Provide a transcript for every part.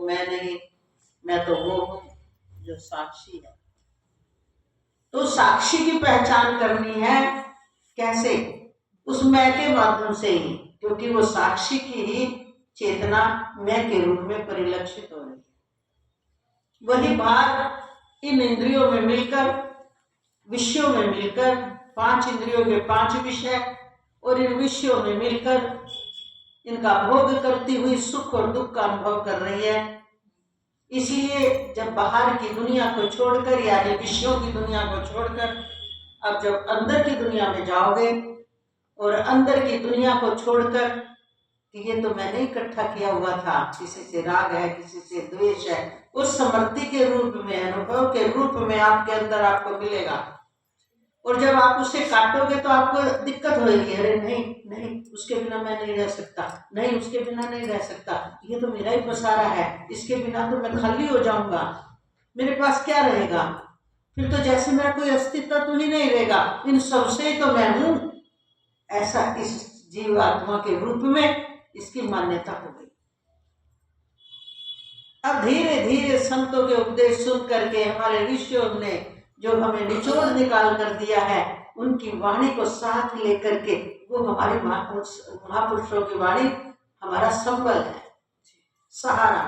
वो मैं नहीं, मैं तो वो हूँ जो साक्षी है। तो साक्षी की पहचान करनी है कैसे? उस मैं के माध्यम से ही, क्योंकि वो साक्षी की ही चेतना मैं के रूप में परिलक्षित हो रही है। वही भाग इन इंद्रियों में मिलकर, विषयों में मिलकर, 5 इंद्रियों के 5 विषय और इन विषयों में मिलकर इनका भोग करती हुई सुख और दुख का अनुभव कर रही है। इसलिए जब बाहर की दुनिया को छोड़कर, यानी विषयों की दुनिया को छोड़कर, अब जब अंदर की दुनिया में जाओगे और अंदर की दुनिया को छोड़कर कि ये तो मैंने इकट्ठा किया हुआ था, किसी से राग है, किसी से द्वेष है, उस समृद्धि के रूप में, अनुभव के रूप में आपके अंदर आपको मिलेगा। और जब आप उसे काटोगे तो आपको दिक्कत होगी, अरे नहीं नहीं, उसके बिना मैं नहीं रह सकता, नहीं उसके बिना नहीं रह सकता, ये तो मेरा ही पसारा है, इसके बिना तो मैं खाली हो जाऊंगा, मेरे पास क्या रहेगा, फिर तो जैसे मेरा कोई अस्तित्व तो ही नहीं रहेगा, इन सबसे तो मैं हूं। ऐसा इस जीवात्मा के रूप में इसकी मान्यता हो गई। अब धीरे धीरे संतों के उपदेश सुन करके हमारे ऋषियों ने जो हमें निचोड़ निकाल कर दिया है, उनकी वाणी को साथ लेकर के, वो हमारी महापुरुषों की वाणी हमारा संबल है, सहारा।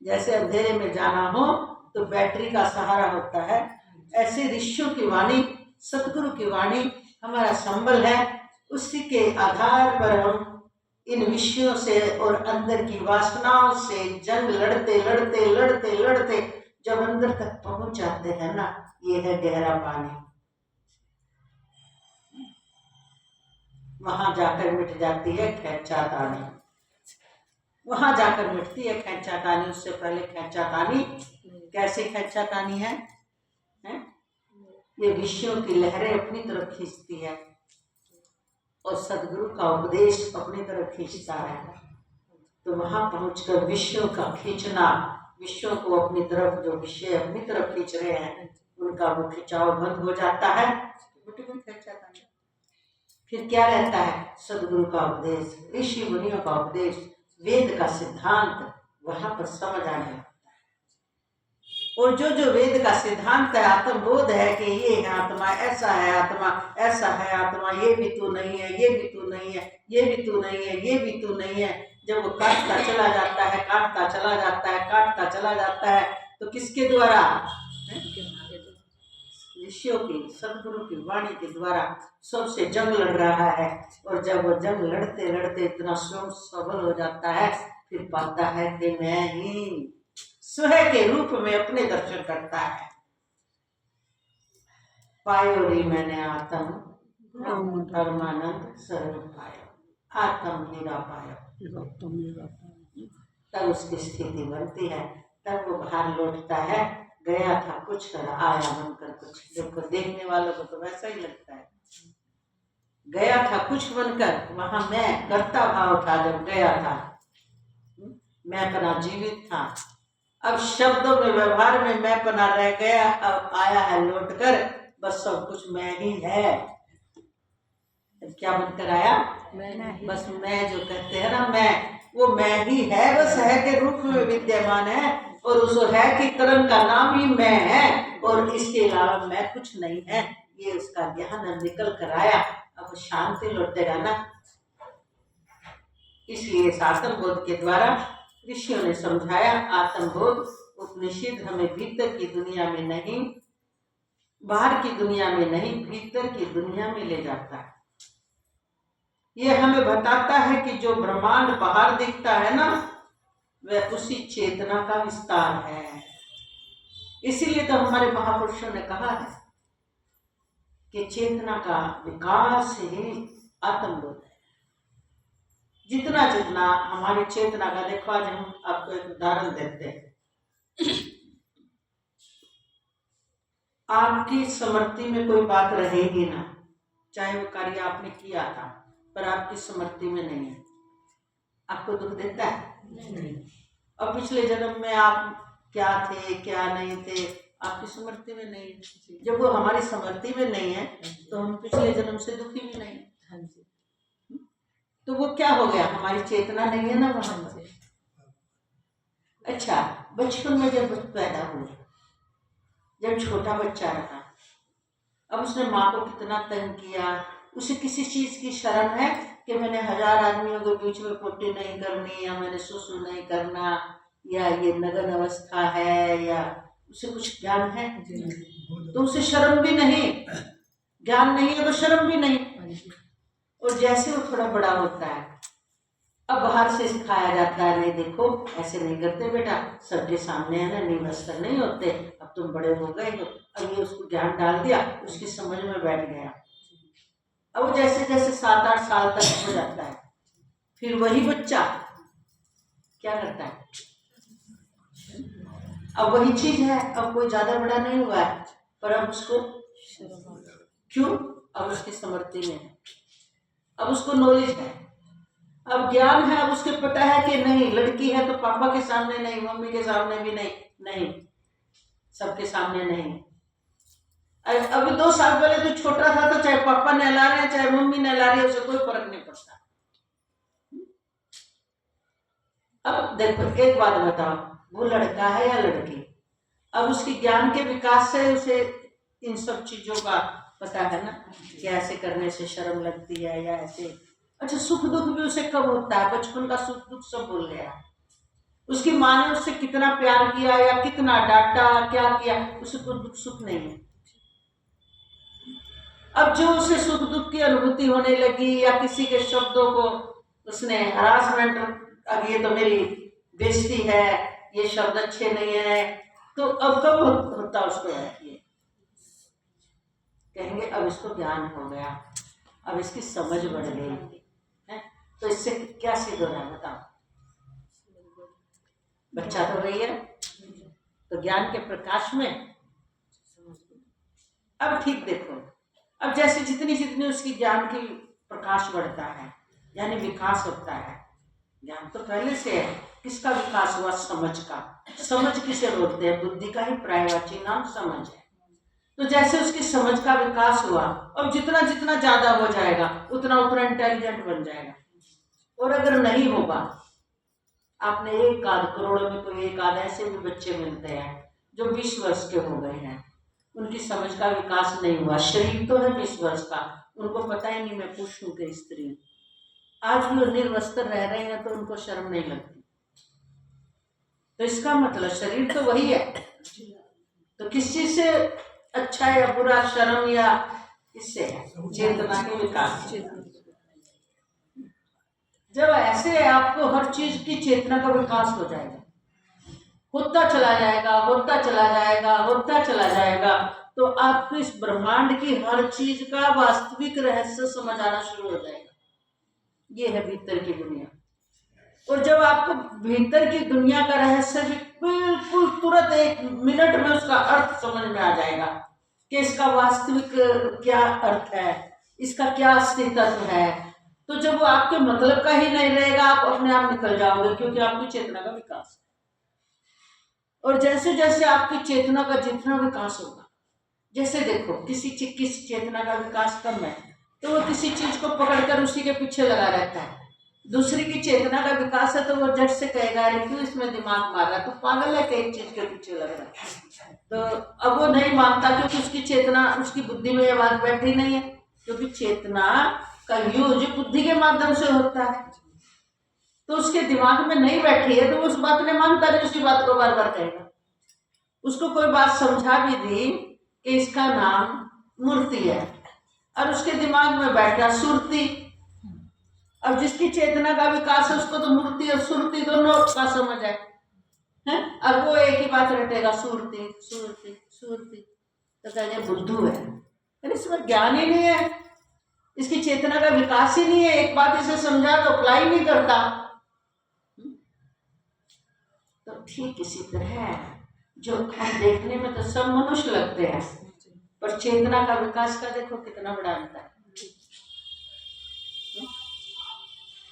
जैसे अंधेरे में जाना हो तो बैटरी का सहारा होता है, ऐसे ऋषियों की वाणी, सतगुरु की वाणी हमारा संबल है। उसी के आधार पर हम इन विषयों से और अंदर की वासनाओं से जंग लड़ते लड़ते लड़ते लड़ते जब अंदर तक पहुंच जाते हैं ना, ये है गहरा पानी। वहां जाकर मिट जाती है खेंचातानी, वहां जाकर मिटती है खेंचातानी। उससे पहले खेंचातानी, कैसे खेंचातानी है? ये विषयों की लहरें अपनी तरफ खींचती है और सदगुरु का उपदेश अपनी तरफ खींचता है। तो वहां पहुंचकर विषयों का खींचना, विषयों को अपनी तरफ, जो विषय अपनी तरफ खींच रहे हैं, उनका वो खिंचाव बंद हो जाता है। फिर क्या रहता है? सदगुरु का उपदेश, ऋषि मुनियों का उपदेश, वेद का सिद्धांत वहां पर समझ आने लगता है। और जो जो वेद का सिद्धांत है, आत्मबोध है कि ये है आत्मा, ऐसा है आत्मा, ऐसा है आत्मा, ये भी तू नहीं है, ये भी तू नहीं है, ये भी तू नहीं है, ये भी तू नहीं है, जब वो काटता चला जाता है, काटता चला जाता है, काटता चला जाता है, तो किसके द्वारा? ऋषियों की, सदगुरु की वाणी के द्वारा सबसे जंग लड़ रहा है। और जब वो जंग लड़ते लड़ते इतना स्वयं सबल हो जाता है, फिर पाता है कि मैं ही स्वयं के रूप में अपने दर्शन करता है। पायो रे मैंने आत्म परमानंद सर्व पायो, आत्म हीरा पायो, तब उसकी स्थिति बनती है। तब वो बाहर लौटता है, गया था कुछ और आया बनकर कुछ। देखो, देखने वालों को तो वैसा ही लगता है, गया था कुछ बनकर, वहां मैं कर्ता भाव था जब गया था, मैं पना जीवित था। अब शब्दों में, व्यवहार में मैं पना रह गया, अब आया है लौटकर, बस सब कुछ मैं ही है। क्या बनकर आया? मैं। बस मैं जो कहते हैं ना, मैं, वो मैं ही है, बस है के रूप में विद्यमान है, और उस है की तरंग का नाम ही मैं है, और इसके अलावा मैं कुछ नहीं है। ये उसका ज्ञान निकल कर आया, अब शांति लौटेगा ना। इसलिए आत्मबोध के द्वारा ऋषियों ने समझाया, आत्मबोध उपनिषद हमें भीतर की दुनिया में नहीं, बाहर की दुनिया में नहीं, भीतर की दुनिया में ले जाता है। ये हमें बताता है कि जो ब्रह्मांड बाहर दिखता है ना, वह उसी चेतना का विस्तार है। इसीलिए तो हमारे महापुरुषों ने कहा है कि चेतना का विकास ही आत्मबोध है। जितना जितना हमारी चेतना का, देखो आज हम आपको एक उदाहरण देते हैं। आपकी स्मृति में कोई बात रहेगी ना, चाहे वो कार्य आपने किया था पर आपकी स्मृति में नहीं है, आपको दुख देता है? नहीं। और पिछले जन्म में आप क्या थे क्या नहीं थे, आपकी स्मृति में नहीं है। जब वो हमारी स्मृति में नहीं है तो हम पिछले जन्म से दुखी भी नहीं है। तो वो क्या हो गया? हमारी चेतना नहीं है ना वहां से। बचपन में जब पैदा हुए, जब छोटा बच्चा रहा, अब उसने माँ को कितना तंग किया, उसे किसी चीज की शर्म है कि मैंने 1000 आदमियों के बीच में पोटी नहीं करनी, या मैंने सुसु नहीं करना, या ये नग्न अवस्था है, या उसे कुछ ज्ञान है? तो उसे शर्म भी नहीं, ज्ञान नहीं है तो शर्म भी नहीं। और जैसे वो थोड़ा बड़ा होता है, अब बाहर से सिखाया जाता है, नहीं देखो ऐसे नहीं करते बेटा, सबके सामने है ना, निवस्त्र नहीं होते, अब तुम बड़े हो गए हो। अब ये उसको ज्ञान डाल दिया, उसकी समझ में बैठ गया। अब वो जैसे जैसे 7-8 साल तक हो जाता है, फिर वही बच्चा क्या करता है, अब वही चीज है, अब कोई ज्यादा बड़ा नहीं हुआ है, पर अब उसको क्यों, अब उसकी समृद्धि में है, अब उसको नॉलेज है, अब ज्ञान है, अब उसके पता है कि नहीं, लड़की है तो पापा के सामने नहीं, मम्मी के सामने भी नहीं, नहीं सबके सामने नहीं। अभी 2 साल पहले तो छोटा था, तो चाहे पापा नहला रहे हैं चाहे मम्मी नहला रही है, उसे कोई फर्क नहीं पड़ता। अब देखो एक बात बताओ, वो लड़का है या लड़की, अब उसकी ज्ञान के विकास से उसे इन सब चीजों का पता है ना, कि ऐसे करने से शर्म लगती है या ऐसे। अच्छा, सुख दुख भी उसे कब होता है, बचपन का सुख दुख सब भूल गया। उसकी माँ ने उससे कितना प्यार किया या कितना डांटा, क्या किया, उसे कोई दुख सुख नहीं है। अब जो उसे सुख दुख की अनुभूति होने लगी, या किसी के शब्दों को उसने हरासमेंट, अब ये तो मेरी बेइज्जती है, ये शब्द अच्छे नहीं है, तो अब कब होता उसको ये कहेंगे अब इसको ज्ञान हो गया, अब इसकी समझ बढ़ गई है, तो इससे क्या सिद्ध हो रहा है बताओ, बच्चा तो वही है, तो ज्ञान के प्रकाश में। अब ठीक देखो, अब जैसे जितनी जितनी उसकी ज्ञान की प्रकाश बढ़ता है, यानी विकास होता है, ज्ञान तो पहले से है, किसका विकास हुआ, समझ का। समझ किसे बोलते हैं, बुद्धि का ही पर्यायवाची नाम समझ है। तो जैसे उसकी समझ का विकास हुआ, अब जितना जितना ज्यादा हो जाएगा उतना उतना इंटेलिजेंट बन जाएगा। और अगर नहीं होगा, आपने 1-8 करोड़ में कोई 1-8 ऐसे भी बच्चे मिलते हैं जो 20 वर्ष के हो गए हैं, उनकी समझ का विकास नहीं हुआ, शरीर तो है 20 वर्ष का, उनको पता ही नहीं मैं पुरुष हूं कि स्त्री। आज भी निर्वस्त्र रह रहे हैं तो उनको शर्म नहीं लगती, तो इसका मतलब शरीर तो वही है, तो किस चीज से अच्छा या बुरा, शर्म या इससे चेतना के विकास। जब ऐसे आपको हर चीज की चेतना का विकास हो जाएगा, होता चला जाएगा, होता चला जाएगा, होता चला जाएगा, तो आपको इस ब्रह्मांड की हर चीज का वास्तविक रहस्य समझ आना शुरू हो जाएगा। ये है भीतर की दुनिया। और जब आपको भीतर की दुनिया का रहस्य भी बिल्कुल तुरंत 1 मिनट में उसका अर्थ समझ में आ जाएगा कि इसका वास्तविक क्या अर्थ है, इसका क्या अस्तित्व है, तो जब वो आपके मतलब का ही नहीं रहेगा, आप अपने आप निकल जाओगे, क्योंकि आपकी चेतना का विकास है। और जैसे जैसे आपकी चेतना का जितना विकास होगा, जैसे देखो किसी चेतना का विकास कम है तो वो किसी चीज को पकड़कर उसी के पीछे लगा रहता है। दूसरी की चेतना का विकास है तो वो झट से कहेगा अरे क्यों इसमें दिमाग मार रहा है, तो पागल है कि एक चीज के पीछे लग रहा है। तो अब वो नहीं मानता, क्योंकि उसकी चेतना, उसकी बुद्धि में ये बात बैठी नहीं है, क्योंकि चेतना का यूज बुद्धि के माध्यम से होता है, तो उसके दिमाग में नहीं बैठी है, तो उस बात ने मानता नहीं, उसी बात को बार बार कहेगा। उसको कोई बात समझा भी दी कि इसका नाम मूर्ति है, और उसके दिमाग में बैठ गया सुरती। अब जिसकी चेतना का विकास है उसको तो मूर्ति और सुरती दोनों का समझ है? अब वो एक ही बात रटेगा, सुरती सुरती सुरती, तो कहेंगे बुद्धू है। अरे इसमें ज्ञान ही नहीं है, इसकी चेतना का विकास ही नहीं है, एक बात इसे समझा तो अप्लाई नहीं करता। तो ठीक इसी तरह जो हम देखने में तो सब मनुष्य लगते हैं, पर चेतना का विकास का देखो कितना बड़ा अंतर है।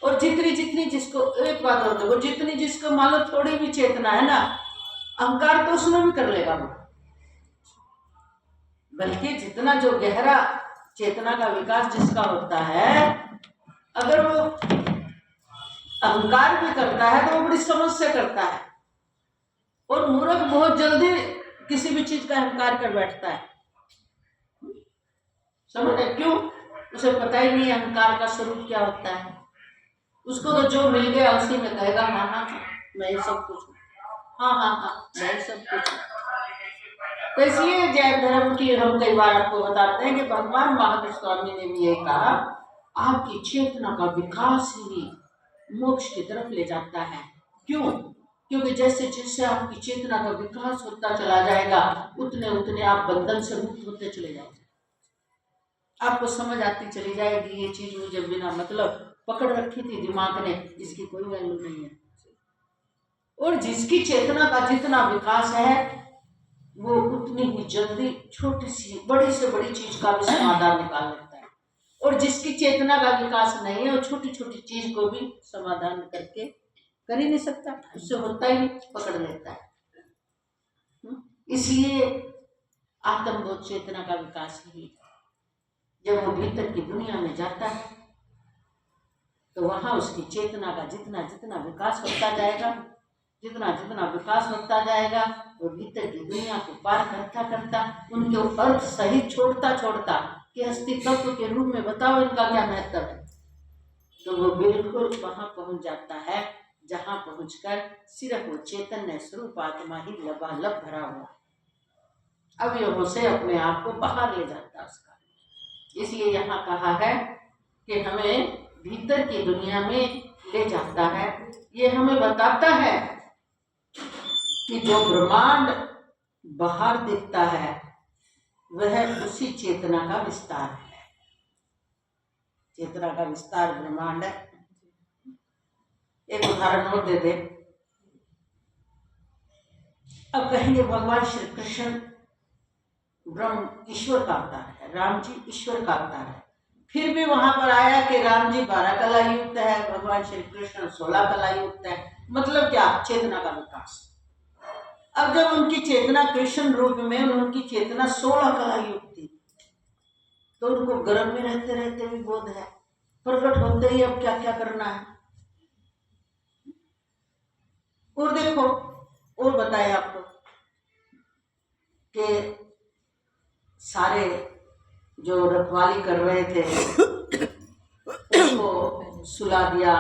और जितनी जितनी जिसको, एक बात और देखो, जितनी जिसको मान लो थोड़ी भी चेतना है ना, अहंकार तो उसमें भी कर लेगा वो, बल्कि जितना जो गहरा चेतना का विकास जिसका होता है, अगर वो अहंकार भी करता है तो वो बड़ी समझ से करता है, और मूर्ख बहुत जल्दी किसी भी चीज का अहंकार कर बैठता है। समझ रहे क्यों? उसे पता ही नहीं अहंकार का स्वरूप क्या होता है। उसको तो जो मिल गया उसी में कहेगा हाँ हाँ मैं ये सब कुछ हूँ, हाँ हाँ हाँ मैं ये सब कुछ हूँ। तो इसलिए जैन धर्म की हम कई बार आपको बताते हैं कि भगवान महावीर स्वामी ने भी ये कहा, आपकी चेतना का विकास ही मोक्ष की तरफ ले जाता है। क्यों? क्योंकि जैसे जैसे आपकी चेतना का विकास होता चला जाएगा उतने उतने आप बंधन से मुक्त होते चले जाओगे। आपको समझ आती चली जाएगी ये चीज मुझे बिना मतलब पकड़ रखी थी दिमाग ने, इसकी कोई वैल्यू नहीं है। और जिसकी चेतना का जितना विकास है वो उतनी ही जल्दी छोटी सी बड़ी से बड़ी चीज का भी समाधान निकाल लेता है। और जिसकी चेतना का विकास नहीं है वो छोटी छोटी चीज को भी समाधान करके कर ही नहीं सकता, उससे होता ही पकड़ लेता है। इसलिए आत्मबोध चेतना का विकास ही जब वो भीतर की दुनिया में जाता है तो वहां उसकी चेतना का जितना जितना विकास होता जाएगा, जितना जितना विकास होता जाएगा वो भीतर की दुनिया को पार करता करता उनके अर्थ सहित छोड़ता छोड़ता कि अस्तित्व के रूप में बताओ इनका क्या महत्व है, तो वो बिल्कुल वहां पहुंच जाता है जहां पहुंचकर सिर्फ वो चैतन्य स्वरूप आत्मा ही लबालब भरा हुआ अवयवों से अपने आप को बाहर ले जाता है उसका। इसलिए यहाँ कहा है कि हमें भीतर की दुनिया में ले जाता है। ये हमें बताता है कि जो ब्रह्मांड बाहर दिखता है वह उसी चेतना का विस्तार है। चेतना का विस्तार ब्रह्मांड है। एक उदाहरण और दे दे। अब कहेंगे भगवान श्री कृष्ण ब्रह्म ईश्वर का अवतार है, राम जी ईश्वर का अवतार है। फिर भी वहां पर आया कि राम जी 12 कला युक्त है, भगवान श्री कृष्ण 16 कला युक्त है। मतलब क्या? चेतना का विकास। अब जब उनकी चेतना कृष्ण रूप में उनकी चेतना 16 कला युक्त थी तो उनको गर्भ में रहते रहते भी बोध है, प्रकट होते ही अब क्या क्या करना है। और देखो और बताए आपको कि सारे जो रखवाली कर रहे थे उसको सुला दिया,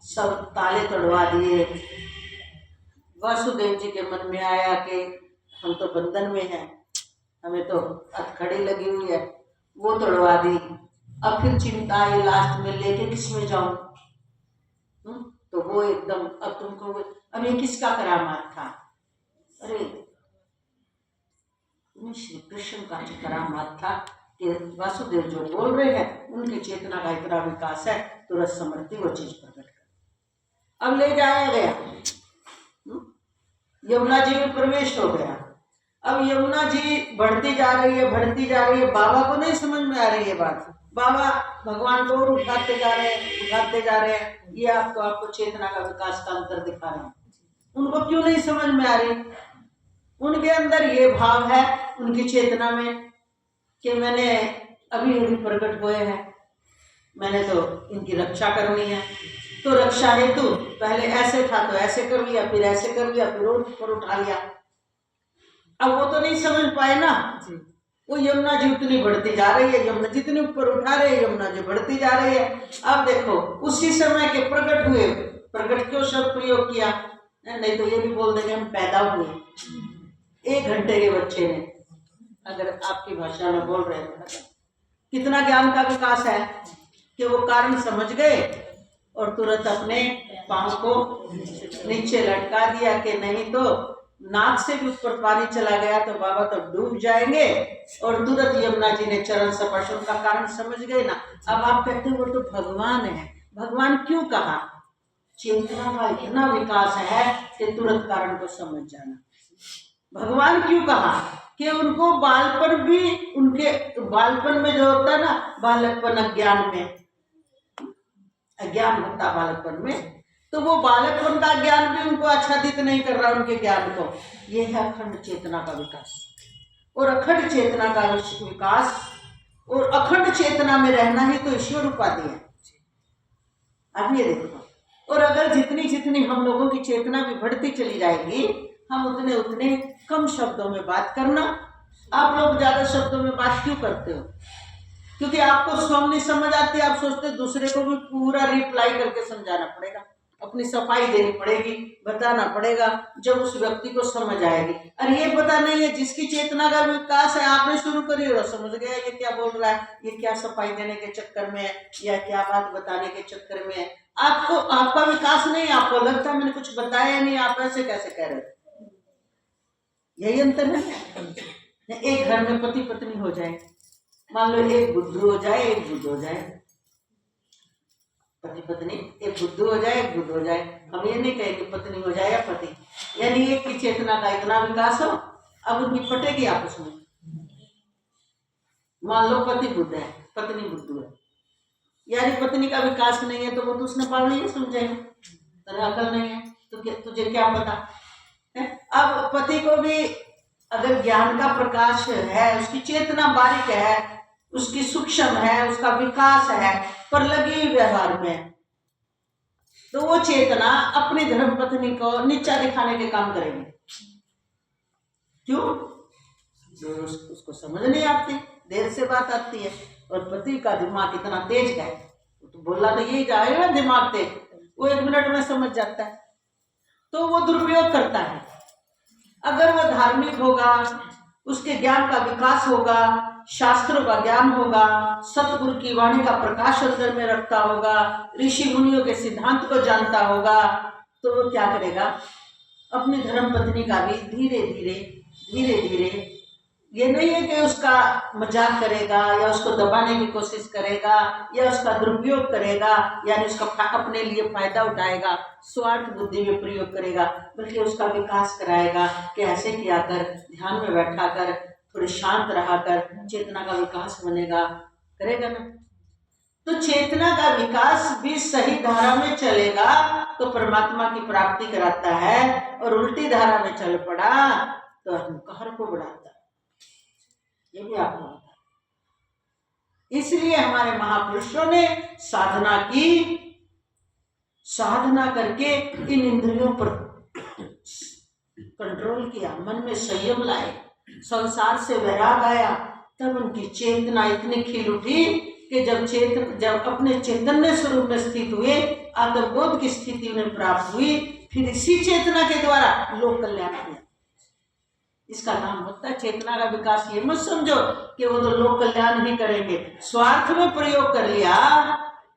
सब ताले तोड़वा दिए। वासुदेव जी के मन में आया कि हम तो बंधन में हैं, हमें तो हथकड़ी लगी हुई है, वो तोड़वा दी। अब फिर चिंता आई लास्ट में लेके किस में जाऊं, तो वो एकदम अब तुमको अब ये किसका करामात था? अरे श्री कृष्ण का जो करामात था कि वासुदेव जो बोल रहे हैं उनकी चेतना का इतना विकास है, तुरंत समर्थी वो चीज प्रकट कर। अब ले जाया गया, यमुना जी में प्रवेश हो गया। अब यमुना जी बढ़ती जा रही है, बढ़ती जा रही है। बाबा को नहीं समझ में आ रही है बात। बाबा भगवान को और उठाते जा रहे हैं, उठाते जा रहे हैं। ये आपको चेतना का विकास का अंतर दिखा रहे हैं। उनको क्यों नहीं समझ में आ रही? उनके अंदर ये भाव है उनकी चेतना में कि मैंने अभी अभी प्रकट हुए हैं, मैंने तो इनकी रक्षा करनी है। तो रक्षा हेतु पहले ऐसे था तो ऐसे कर लिया, फिर ऐसे कर लिया, फिर ऊपर उठा लिया। अब वो तो नहीं समझ पाए ना। वो यमुना जी उतनी बढ़ती जा रही है, यमुना जितनी ऊपर उठा रहे हैं यमुना जी बढ़ती जा रही है। अब देखो उसी समय के प्रकट हुए, प्रकट क्यों शब्द प्रयोग किया? नहीं तो ये भी बोल देंगे हम पैदा हुए 1 घंटे के बच्चे ने, अगर आपकी भाषा में बोल रहे हैं। कितना ज्ञान का विकास है कि वो कारण समझ गए और तुरंत अपने पांव को नीचे लटका दिया कि नहीं तो नाक से भी ऊपर पानी चला गया तो बाबा तो डूब जाएंगे। और तुरंत यमुना जी ने चरण स्पर्श, का कारण समझ गए ना। अब आप कहते हैं वो तो भगवान है। भगवान क्यों कहा? चेतना का इतना विकास है कि तुरंत कारण को समझ जाना। भगवान क्यों कहा? कि उनको बालपन भी, उनके बालपन में जो होता है ना, बालकपन अज्ञान में, अज्ञान होता बालकपन में, तो वो बालकपन का ज्ञान भी उनको आच्छादित नहीं कर रहा उनके ज्ञान को। ये है अखंड चेतना का विकास। और अखंड चेतना का विकास और अखंड चेतना में रहना ही तो ईश्वर उपाधि है। अब ये देखो, और अगर जितनी जितनी हम लोगों की चेतना भी बढ़ती चली जाएगी हम उतने उतने कम शब्दों में बात करना। आप लोग ज्यादा शब्दों में बात क्यों करते हो? क्योंकि आपको स्वयं नहीं समझ आती, आप सोचते दूसरे को भी पूरा रिप्लाई करके समझाना पड़ेगा, अपनी सफाई देनी पड़ेगी, बताना पड़ेगा, जब उस व्यक्ति को समझ आएगी। और ये पता नहीं है जिसकी चेतना का विकास है, आपने शुरू करी और समझ गया ये क्या बोल रहा है, ये क्या सफाई देने के चक्कर में है या क्या बात बताने के चक्कर में है। आपको आपका विकास नहीं, आपको लगता है मैंने कुछ बताया नहीं, आप ऐसे कैसे कह रहे हो? यही अंतर है। एक घर में पति पत्नी हो जाए, मान लो एक बुद्धू हो जाए एक बुद्ध हो जाए, पति पत्नी एक बुद्धू हो जाए एक बुद्ध हो जाए, हम ये नहीं कहेंगे पत्नी हो जाए या पति, यानी एक की चेतना का इतना विकास हो, अब उनकी पटेगी आपस में। मान लो पति बुद्ध है पत्नी बुद्धू है, यानी पत्नी का विकास नहीं है, तो वो तो उसने पढ़ लिया समझेगा, तेरा अकल नहीं है तो तुझे क्या पता है? अब पति को भी अगर ज्ञान का प्रकाश है, उसकी चेतना बारीक है, उसकी सूक्ष्म है, उसका विकास है, पर लगी व्यवहार में, तो वो चेतना अपनी धर्म पत्नी को नीचा दिखाने के काम करेगी। क्यों? उसको समझ नहीं आती, देर से बात आती है। और पति का दिमाग इतना तेज है, तो बोला तो यही जाएगा ना, दिमाग तेज, वो 1 मिनट में समझ जाता है, तो वो दुरुपयोग करता है। अगर वो धार्मिक होगा, उसके ज्ञान का विकास होगा, शास्त्रों का ज्ञान होगा, सतगुरु की वाणी का प्रकाश अंदर में रखता होगा, ऋषि मुनियों के सिद्धांत को जानता होगा, तो वो क्या करेगा? अपनी धर्म पत्नी का भी धीरे धीरे ये नहीं है कि उसका मजाक करेगा या उसको दबाने की कोशिश करेगा या उसका दुरुपयोग करेगा, यानी उसका अपने लिए फायदा उठाएगा, स्वार्थ बुद्धि में प्रयोग करेगा, बल्कि उसका विकास कराएगा कि ऐसे किया कर, ध्यान में बैठा कर, थोड़े शांत रहा कर, चेतना का विकास बनेगा, करेगा ना। तो चेतना का विकास भी सही धारा में चलेगा तो परमात्मा की प्राप्ति कराता है, और उल्टी धारा में चल पड़ा तो अहंकार को बढ़ाता है। ये भी आपको पता है। इसलिए हमारे महापुरुषों ने साधना की, साधना करके इन इंद्रियों पर कंट्रोल किया, मन में संयम लाए, संसार से वैराग आया, तब उनकी चेतना इतनी खिल उठी कि जब अपने चैतन्य स्वरूप में स्थित हुए, आत्मबोध की स्थिति उन्हें प्राप्त हुई, फिर इसी चेतना के द्वारा लोक कल्याण हुआ। इसका नाम होता है चेतना का विकास। ये मत समझो कि वो तो लोक कल्याण ही करेंगे, स्वार्थ में प्रयोग कर लिया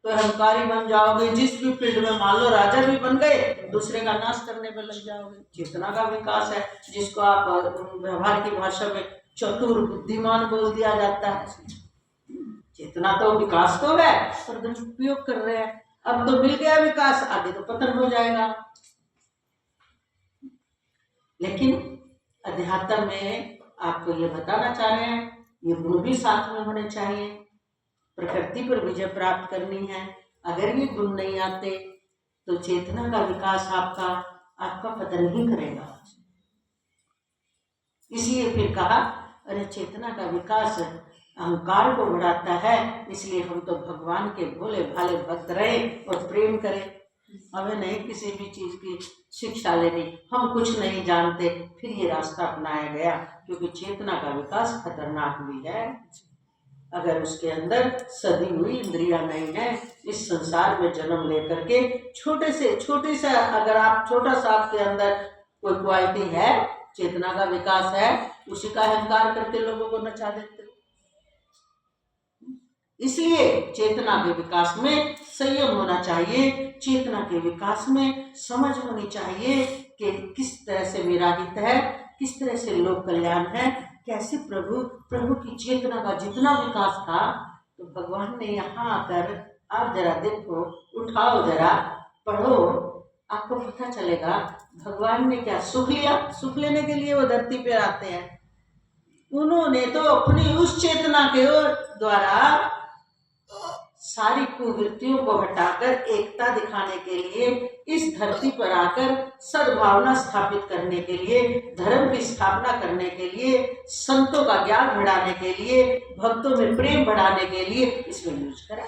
तो अहंकारी बन जाओगे, जिस भी फील्ड में मान लो राजा भी बन गए, दूसरे का नाश करने में लग जाओगे। चेतना का विकास है, जिसको आप व्यवहार की भाषा में चतुर बुद्धिमान बोल दिया जाता है। चेतना तो विकास तो है, पर दुरुपयोग कर रहे हैं। अब तो मिल गया विकास, आगे तो पतन हो जाएगा। लेकिन अध्यात्म में आपको ये बताना चाह रहे हैं, ये गुण भी साथ में होने चाहिए। प्रकृति पर विजय प्राप्त करनी है, अगर ये गुण नहीं आते तो चेतना का विकास आपका पतन ही करेगा। इसलिए फिर कहा, अरे चेतना का विकास अहंकार को बढ़ाता है, इसलिए हम तो भगवान के भोले भाले भक्त रहे और प्रेम करें। हमें नहीं किसी भी चीज की शिक्षा लेनी, हम कुछ नहीं जानते, फिर ये रास्ता अपनाया गया, क्योंकि चेतना का विकास खतरनाक भी है। अगर उसके अंदर सदी हुई इंद्रियां नहीं है, इस संसार में जन्म लेकर के छोटे से अगर आप छोटा सा आपके अंदर कोई क्वालिटी है, चेतना का विकास है, उसी का अहंकार करके लोगों को नचा देते। इसलिए चेतना के विकास में संयम होना चाहिए, चेतना के विकास में समझ होनी चाहिए कि किस तरह से मेरा हित है, किस तरह से लोक कल्याण है, कैसे प्रभु की चेतना का जितना विकास था, तो भगवान ने यहाँ आकर, आप जरा देखो, उठाओ जरा, पढ़ो, आपको पता चलेगा भगवान ने क्या सुख लिया। सुख लेने के लिए वो धरती पे आते हैं, उन्होंने तो अपनी उस चेतना के द्वारा सारी कुवृत्तियों को हटाकर एकता दिखाने के लिए, इस धरती पर आकर सद्भावना स्थापित करने के लिए, धर्म की स्थापना करने के लिए, संतों का ज्ञान बढ़ाने के लिए, भक्तों में प्रेम बढ़ाने के लिए इसमें यूज करा।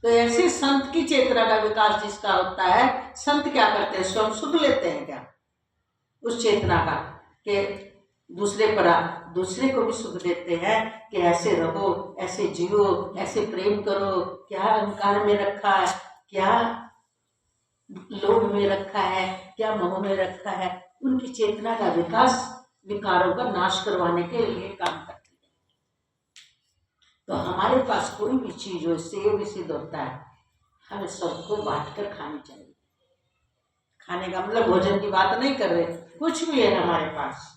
तो ऐसे संत की चेतना का विकास जिसका होता है, संत क्या करते हैं, स्वयं सुख लेते हैं क्या उस चेतना का, कि दूसरे को भी सुख देते हैं कि ऐसे रहो, ऐसे जियो, ऐसे प्रेम करो, क्या अहंकार में रखा है, क्या लोभ में रखा है, क्या मोह में रखा है। उनकी चेतना का विकास विकारों का नाश करवाने के लिए काम करती है। तो हमारे पास कोई भी चीज हो, इससे ये भी सिद्ध होता है हमें सबको बांट कर खानी चाहिए। खाने का मतलब भोजन की बात नहीं कर रहे, कुछ भी है हमारे पास,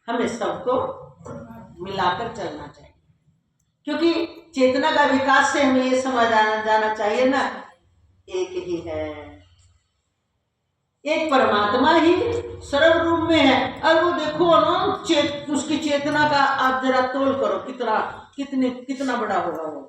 हमें सबको मिलाकर चलना चाहिए। क्योंकि चेतना का विकास से हमें ये समझ जाना चाहिए ना, एक ही है, एक परमात्मा ही सर्व रूप में है। और वो देखो ना, उसकी चेतना का आप जरा तोल करो, कितना बड़ा होगा वो,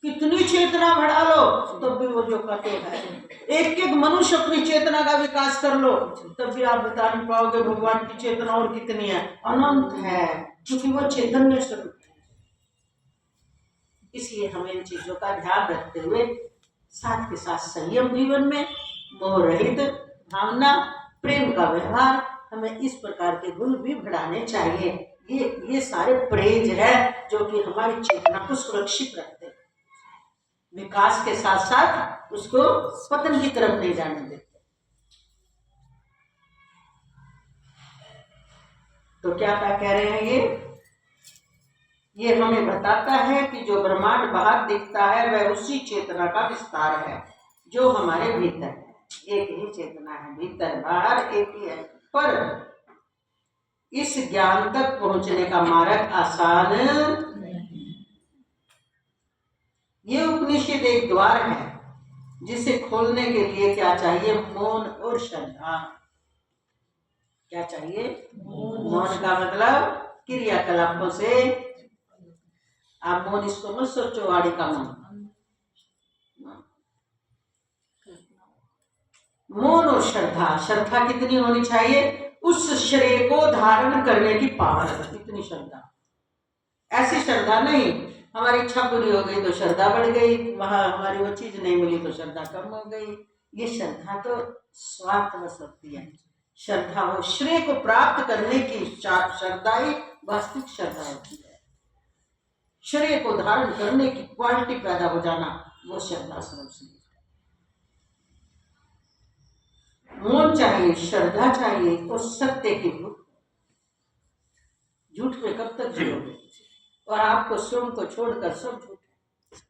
कितनी चेतना बढ़ा लो तब भी वो जो कहते हैं, एक एक मनुष्य अपनी चेतना का विकास कर लो तब भी आप बता नहीं पाओगे भगवान की चेतना और कितनी है, अनंत है, क्योंकि वो चैतन्य स्वरूप है। इसलिए हमें इन चीजों का ध्यान रखते हुए साथ के साथ संयम जीवन में, मोह रहित भावना, प्रेम का व्यवहार, हमें इस प्रकार के गुण भी बढ़ाने चाहिए। ये सारे प्रेज है जो कि हमारी चेतना को सुरक्षित रखते हैं, विकास के साथ साथ उसको पतन की तरफ नहीं जाने देते। तो क्या कह रहे हैं ये हमें बताता है कि जो ब्रह्मांड बाहर दिखता है वह उसी चेतना का विस्तार है जो हमारे भीतर है। एक ही चेतना है, भीतर बाहर एक ही है, पर इस ज्ञान तक पहुंचने का मार्ग आसान नहीं। ये उपनिषद एक द्वार है जिसे खोलने के लिए क्या चाहिए, मौन और श्रद्धा। क्या चाहिए, मौन का मतलब क्रियाकलापों से, आप मौन इसको मत सोचो वाणी का मौन, मौन और श्रद्धा। श्रद्धा कितनी होनी चाहिए, उस शरीर को धारण करने की पावर, इतनी श्रद्धा। ऐसी श्रद्धा नहीं हमारी इच्छा पूरी हो गई तो श्रद्धा बढ़ गई, वहां हमारी वो चीज नहीं मिली तो श्रद्धा कम हो गई। ये श्रद्धा तो स्वार्थवश होती है। श्रद्धा वो श्रेय को प्राप्त करने की श्रद्धा ही वास्तविक श्रद्धा होती है। श्रेय को धारण करने की क्वालिटी पैदा हो जाना, वो श्रद्धा स्वरूप। मौन चाहिए, श्रद्धा चाहिए और सत्य की भूख। झूठ में कब तक जियोगे, और आपको स्वयं को छोड़कर सब झूठ है।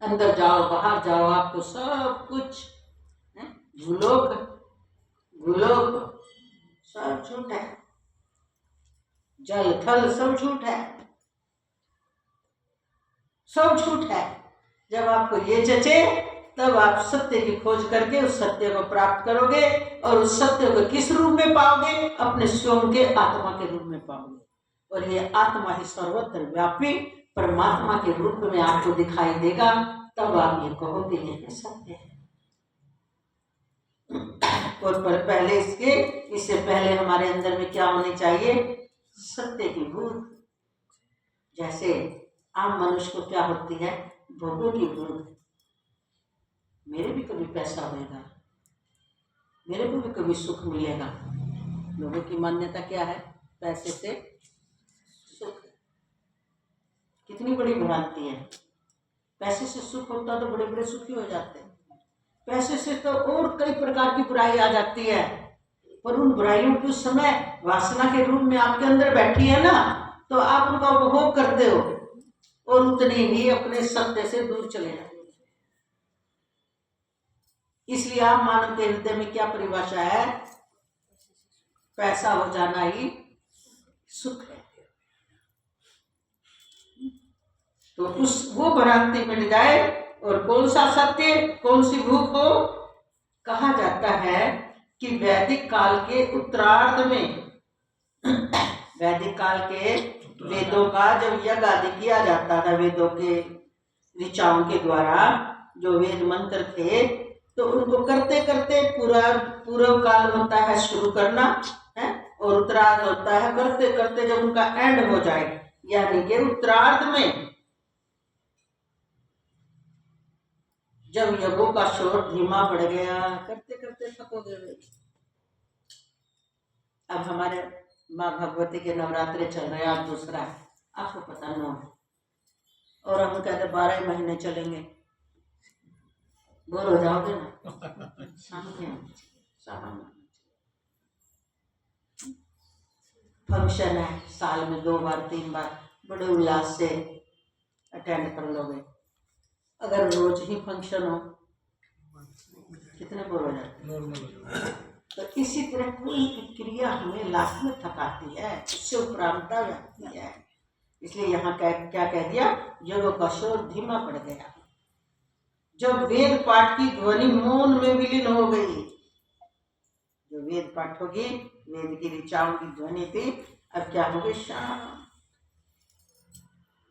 अंदर जाओ बाहर जाओ, आपको सब कुछ भूलोक सब झूठ है, जल थल सब झूठ है, सब झूठ है। जब आपको ये जचे तब आप सत्य की खोज करके उस सत्य को प्राप्त करोगे, और उस सत्य को किस रूप में पाओगे, अपने स्वयं के आत्मा के रूप में पाओगे। और ये आत्मा ही सर्वत्र व्यापी परमात्मा के रूप में आपको दिखाई देगा, तब आप ये कहोगे ये सत्य है। और पर पहले इससे पहले हमारे अंदर में क्या होनी चाहिए, सत्य की भूख। जैसे आम मनुष्य को क्या होती है, भोगों की भूख। मेरे भी कभी पैसा होगा, मेरे को भी कभी सुख मिलेगा। लोगों की मान्यता क्या है, पैसे से सुख। कितनी बड़ी भ्रांति है। पैसे से सुख होता तो बड़े बड़े सुखी हो जाते हैं। पैसे से तो और कई प्रकार की बुराई आ जाती है, पर उन बुराइयों के उस समय वासना के रूप में आपके अंदर बैठी है ना, तो आप उनका उपभोग करते हो और उतने ही अपने सत्य से दूर चले जाते। इसलिए आप मानव के हृदय में क्या परिभाषा है, पैसा हो जाना ही सुख है। तो वो भ्रांति मिट जाए, और कौन सा सत्य, कौन सी भूख हो। कहा जाता है कि वैदिक काल के उत्तरार्ध में, वैदिक काल के वेदों का जब यज्ञ आदि किया जाता था, वेदों के ऋचाओं के द्वारा जो वेद मंत्र थे, तो उनको करते करते पूर्व काल होता है शुरू करना है, और उत्तरार्ध होता है करते करते जब उनका एंड हो जाए, यानी कि उत्तरार्ध में जब यज्ञों का शोर धीमा पड़ गया, करते करते थकोगे भाई। अब हमारे माँ भगवती के नवरात्रे चल रहे हैं, आज दूसरा है, आपको पता ना हो, और हम कहते 12 महीने चलेंगे, बोर हो जाओगे ना। सामान्य फंक्शन है, साल में 2 बार 3 बार बड़े उल्लास से अटेंड कर लोगे। अगर रोज ही फंक्शन हो कितने बोर हो जाते। तो इसी तरह कोई क्रिया हमें लाख में थकाती है, उससे उपरांता जाती है। इसलिए यहाँ क्या कह दिया, यज्ञ का शोर धीमा पड़ गया जब वेद पाठ की ध्वनि मौन में विलीन हो गई। जो वेद पाठ होगी, वेद की ऋचाओं की ध्वनि थी, अब क्या हो गई, शांत।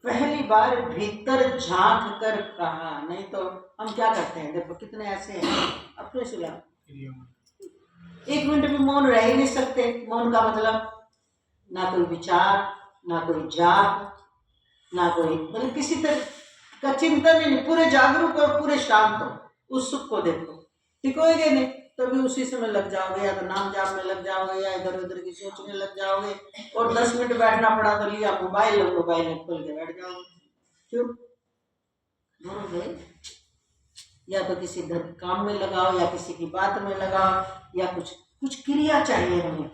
पहली बार भीतर झांक कर कहा, नहीं तो हम क्या करते हैं, देखो कितने ऐसे हैं अपने सुला 1 मिनट भी मौन रह ही नहीं सकते। मौन का मतलब ना कोई विचार, ना कोई जाप, ना कोई मतलब किसी तरह का चिंतन ही नहीं, पूरे जागरूक और पूरे शांत हो। उस सुख को देखो, टिकोगे नहीं तो भी उसी समय लग जाओगे, या तो नाम जाप में लग जाओगे, या इधर उधर की सोचने लग जाओगे। और 10 मिनट बैठना पड़ा तो लिया मोबाइल, और मोबाइल में खोल के बैठ जाओगे। क्यों बोलोगे? या तो किसी काम में लगाओ, या किसी की बात में लगाओ, या कुछ क्रिया चाहिए हमें।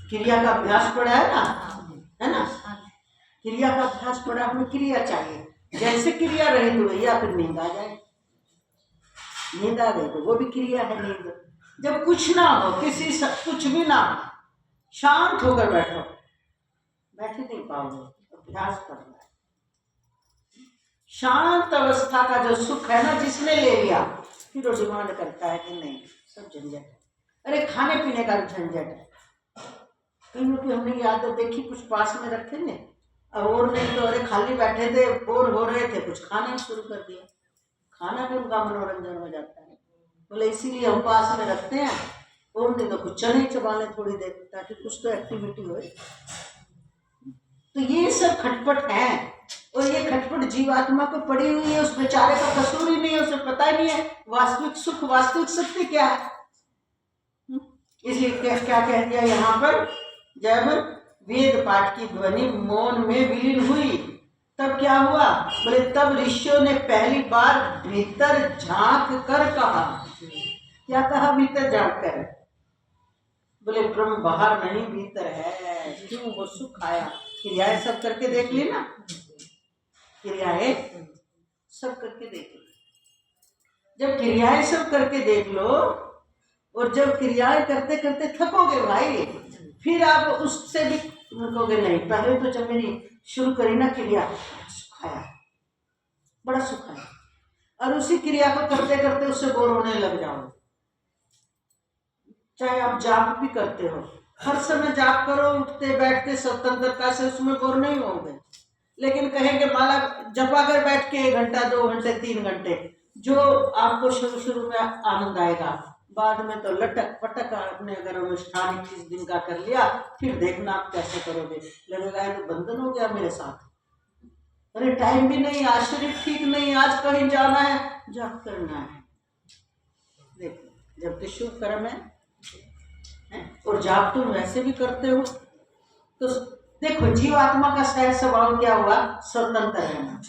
क्रिया का अभ्यास पड़ा है ना, क्रिया का अभ्यास पड़ा, हमें क्रिया चाहिए। जैसे क्रिया रहे तो या फिर नींद आ जाए, नींद आ गई तो वो भी क्रिया है नींद। जब कुछ ना हो, कुछ भी ना हो, शांत होकर बैठो, बैठे नहीं पाओगे, अभ्यास करना है। शांत अवस्था का जो सुख है ना, जिसने ले लिया फिर वो डिमांड करता है कि नहीं, सब झंझट है। अरे खाने पीने का झंझट है, कहीं की हमने याद देखी, कुछ पास में रखेंगे, अब और नहीं तो अरे खाली बैठे थे, बोर हो रहे थे, कुछ खाना शुरू कर दिया, खाना भी उनका मनोरंजन हो जाता है। बोले इसीलिए हम पास में रखते हैं, और नहीं तो कुछ चने चबा लें थोड़ी देर, ताकि कुछ तो एक्टिविटी हो। तो ये सब खटपट है, और ये खटपट जीवात्मा को पड़ी हुई है, उस बेचारे का कसूर ही नहीं है, उसे पता ही नहीं है वास्तविक सुख, वास्तविक सत्य क्या है। इसलिए क्या कह दिया यहाँ पर, जब वेद पाठ की ध्वनि मौन में विलीन हुई तब क्या हुआ, बोले तब ऋषियों ने पहली बार भीतर झांक कर कहा। क्या कहा भीतर झांक कर? बोले ब्रह्म बाहर नहीं भीतर है, क्यों वो सुख आया। क्रियाएं सब करके देख ली ना, क्रियाएं सब करके देख ली। जब क्रियाएं सब करके देख लो, और जब क्रियाएं करते करते थकोगे भाई, फिर आप उससे भी रुकोगे नहीं। पहले तो जब मेरी शुरू करी ना क्रिया, सुख आया, बड़ा सुख आया, और उसी क्रिया को करते करते उससे बोर होने लग जाओगे। चाहे आप जाप भी करते हो, हर समय जाप करो, उठते बैठते स्वतंत्रता से, उसमें बोर नहीं होगे। लेकिन कहेंगे माला जपा कर बैठ के 1 घंटा 2 घंटे 3 घंटे, जो आपको शुरू में आनंद आएगा, बाद में तो लटक पटक आपने अगर अनुष्ठान 21 दिन का कर लिया, फिर देखना आप कैसे करोगे। लगेगा तो बंधन हो गया मेरे साथ, अरे टाइम भी नहीं, आज शरीर ठीक नहीं, आज कहीं जाना है, जाप करना है। देखो जबकि शुभ कर्म है, और जाप तुम वैसे भी करते हो, तो देखो जीवात्मा का सहज स्वभाव क्या हुआ, स्वतंत्र रहना।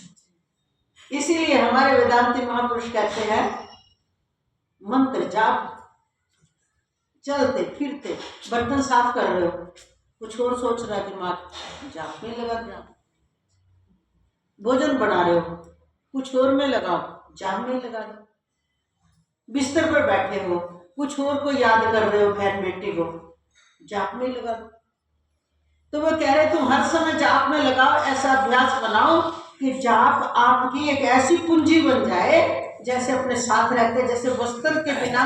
इसीलिए हमारे वेदांती महापुरुष कहते हैं, मंत्र जाप, चलते फिरते, बर्तन साफ कर रहे हो, कुछ और सोच रहा है दिमाग, जाप में लगा जाओ। भोजन बना रहे हो, कुछ और में लगाओ, जाप में लगा दो। बिस्तर पर बैठे हो, कुछ और को याद कर रहे हो, बहन बेटी को, जाप में लगा दो। तो वो कह रहे तुम हर समय जाप में लगाओ, ऐसा अभ्यास बनाओ कि जाप आपकी एक ऐसी पूंजी बन जाए, जैसे अपने साथ रहते, जैसे वस्त्र के बिना,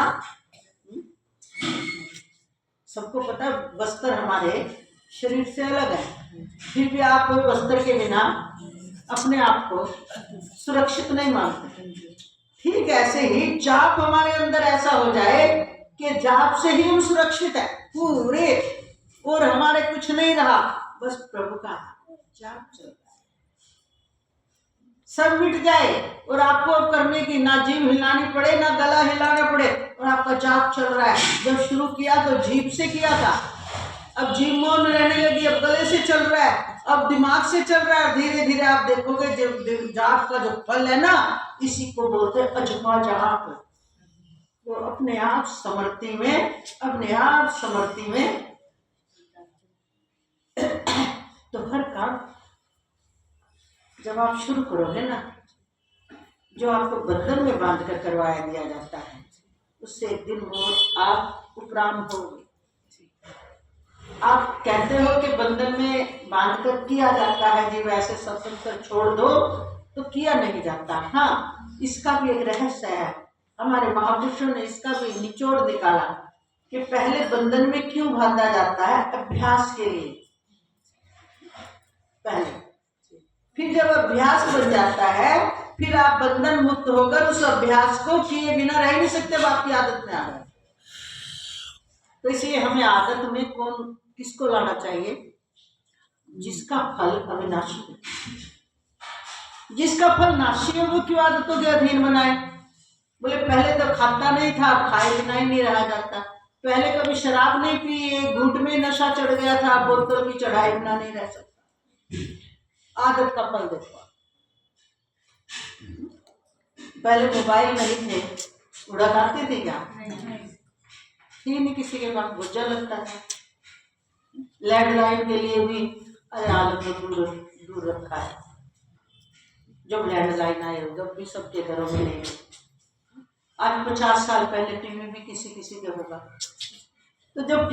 सबको पता है वस्त्र हमारे शरीर से अलग है, फिर भी आप वस्त्र के बिना अपने आप को सुरक्षित नहीं मानते। ठीक ऐसे ही जाप हमारे अंदर ऐसा हो जाए कि जाप से ही हम सुरक्षित है पूरे, और हमारे कुछ नहीं रहा, बस प्रभु का जाप चल रहा है, सब मिट जाए और आपको अब करने की ना जीभ हिलानी पड़े ना गला हिलाना पड़े, और आपका जाप चल रहा है। जब शुरू किया तो जीभ से किया था, अब जीभ मौन रहने लगी, अब गले से चल रहा है, अब दिमाग से चल रहा है। धीरे धीरे आप देखोगे जब जाप का जो फल है ना, इसी को बोलते हैं अजपा जाप। तो अपने आप समृद्धि में, अपने आप समृद्धि में तो हर काम जब आप शुरू करोगे ना, जो आपको बंधन में बांध कर करवाया दिया जाता है, उससे एक दिन वो आप उपराम होगे। आप कहते हो कि बंधन में बांध कर किया जाता है जी, वैसे सत्संग कर छोड़ दो, तो किया नहीं जाता। हाँ, इसका भी एक रहस्य है, हमारे महापुरुषों ने इसका भी निचोड़ निकाला कि पहले बंधन में क्यों बांधा जाता है, अभ्यास के लिए पहले, फिर जब अभ्यास बन जाता है, फिर आप बंधन मुक्त होकर उस अभ्यास को किए बिना रह नहीं सकते, आपकी आदत में आ गए। तो इसलिए हमें आदत में कौन किसको लाना चाहिए, जिसका फल अविनाशी है। जिसका फल नाशी है वो क्यों आदतों के अधीन बनाए। बोले पहले तो खाता नहीं था, खाए बिना ही नहीं रहा जाता। पहले कभी शराब नहीं पी, एक घूंट में नशा चढ़ गया था, बोतल भी चढ़ाए बिना नहीं रह सकता। आदत का फल देखो। पहले मोबाइल नहीं थे, उड़ा करते थे क्या? थी नहीं किसी के पास, गुज्जा लगता था। लैंडलाइन के लिए भी अरे हालत में दूर रखा है। जब लैंडलाइन आए जब भी सबके घरों में नहीं। आज 50 साल पहले टीवी भी किसी किसी के होगा। तो जब